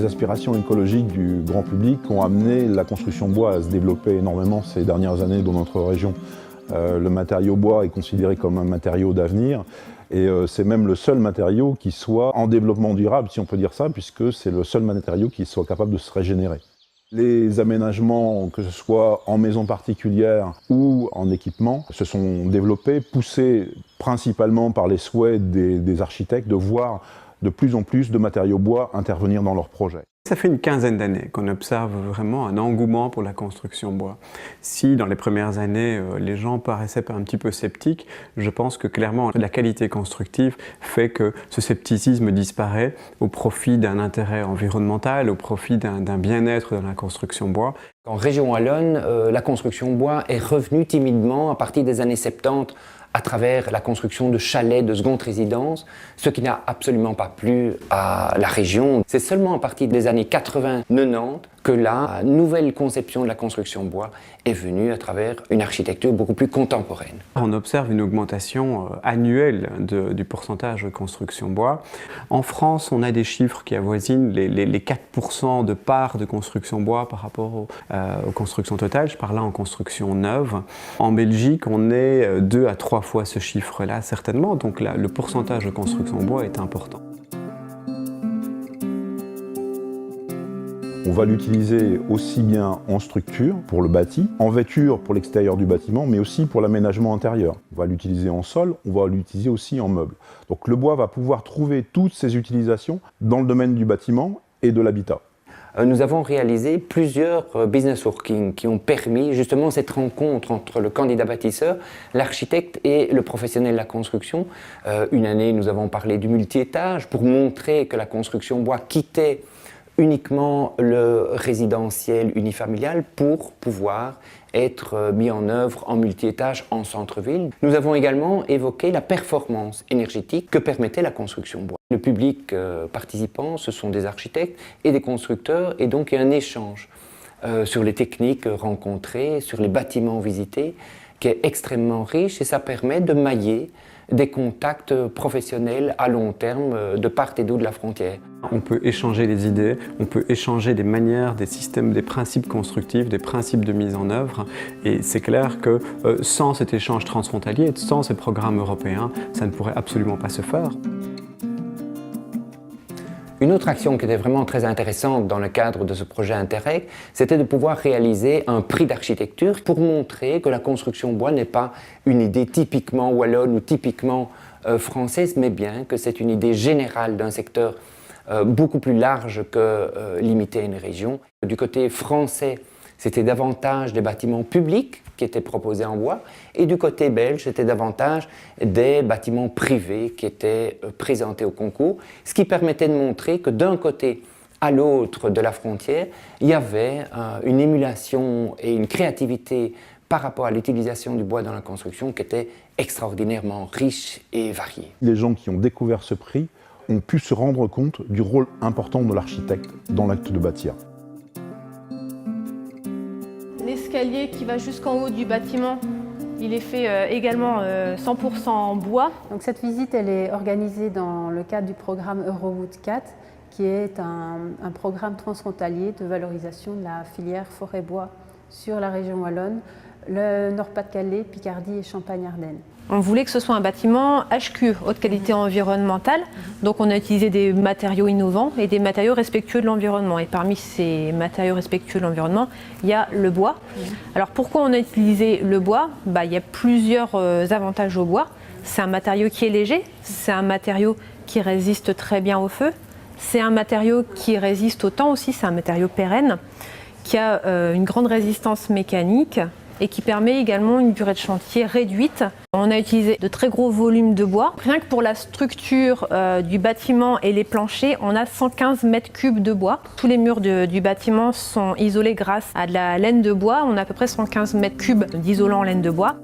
Les aspirations écologiques du grand public ont amené la construction bois à se développer énormément ces dernières années dans notre région. Le matériau bois est considéré comme un matériau d'avenir et c'est même le seul matériau qui soit en développement durable, si on peut dire ça, puisque c'est le seul matériau qui soit capable de se régénérer. Les aménagements, que ce soit en maison particulière ou en équipement, se sont développés, poussés principalement par les souhaits des architectes de voir de plus en plus de matériaux bois intervenir dans leurs projets. Ça fait une quinzaine d'années qu'on observe vraiment un engouement pour la construction bois. Si dans les premières années, les gens paraissaient un petit peu sceptiques, je pense que clairement la qualité constructive fait que ce scepticisme disparaît au profit d'un intérêt environnemental, au profit d'un bien-être dans la construction bois. En région wallonne, la construction bois est revenue timidement à partir des années 70 à travers la construction de chalets de seconde résidence, ce qui n'a absolument pas plu à la région. C'est seulement à partir des années 80-90 que la nouvelle conception de la construction bois est venue à travers une architecture beaucoup plus contemporaine. On observe une augmentation annuelle du pourcentage de construction bois. En France, on a des chiffres qui avoisinent les 4% de part de construction bois par rapport aux constructions totales. Je parle là en construction neuve. En Belgique, on est 2 à 3 fois ce chiffre-là, certainement. Donc là, le pourcentage de construction bois est important. On va l'utiliser aussi bien en structure pour le bâti, en vêture pour l'extérieur du bâtiment, mais aussi pour l'aménagement intérieur. On va l'utiliser en sol, on va l'utiliser aussi en meuble. Donc le bois va pouvoir trouver toutes ses utilisations dans le domaine du bâtiment et de l'habitat. Nous avons réalisé plusieurs business working qui ont permis justement cette rencontre entre le candidat bâtisseur, l'architecte et le professionnel de la construction. Une année, nous avons parlé du multi-étage pour montrer que la construction bois quittait uniquement le résidentiel unifamilial pour pouvoir être mis en œuvre en multi-étage en centre-ville. Nous avons également évoqué la performance énergétique que permettait la construction bois. Le public participant, ce sont des architectes et des constructeurs, et donc il y a un échange sur les techniques rencontrées, sur les bâtiments visités, qui est extrêmement riche, et ça permet de mailler des contacts professionnels à long terme de part et d'autre de la frontière. On peut échanger des idées, on peut échanger des manières, des systèmes, des principes constructifs, des principes de mise en œuvre, et c'est clair que sans cet échange transfrontalier, sans ces programmes européens, ça ne pourrait absolument pas se faire. Une autre action qui était vraiment très intéressante dans le cadre de ce projet Interreg, c'était de pouvoir réaliser un prix d'architecture pour montrer que la construction bois n'est pas une idée typiquement wallonne ou typiquement française, mais bien que c'est une idée générale d'un secteur beaucoup plus large que limité à une région. Du côté français, c'était davantage des bâtiments publics qui étaient proposés en bois, et du côté belge, c'était davantage des bâtiments privés qui étaient présentés au concours, ce qui permettait de montrer que d'un côté à l'autre de la frontière, il y avait une émulation et une créativité par rapport à l'utilisation du bois dans la construction qui était extraordinairement riche et variée. Les gens qui ont découvert ce prix ont pu se rendre compte du rôle important de l'architecte dans l'acte de bâtir. L'escalier qui va jusqu'en haut du bâtiment, il est fait également 100% en bois. Donc cette visite, elle est organisée dans le cadre du programme Eurowood 4, qui est un programme transfrontalier de valorisation de la filière forêt-bois sur la région wallonne, le Nord-Pas-de-Calais, Picardie et Champagne-Ardenne. On voulait que ce soit un bâtiment HQ, haute qualité environnementale, donc on a utilisé des matériaux innovants et des matériaux respectueux de l'environnement. Et parmi ces matériaux respectueux de l'environnement, il y a le bois. Alors pourquoi on a utilisé le bois ? Il y a plusieurs avantages au bois. C'est un matériau qui est léger, c'est un matériau qui résiste très bien au feu, c'est un matériau qui résiste au temps aussi, c'est un matériau pérenne, qui a une grande résistance mécanique et qui permet également une durée de chantier réduite. On a utilisé de très gros volumes de bois. Rien que pour la structure du bâtiment et les planchers, on a 115 mètres cubes de bois. Tous les murs du bâtiment sont isolés grâce à de la laine de bois. On a à peu près 115 mètres cubes d'isolant en laine de bois.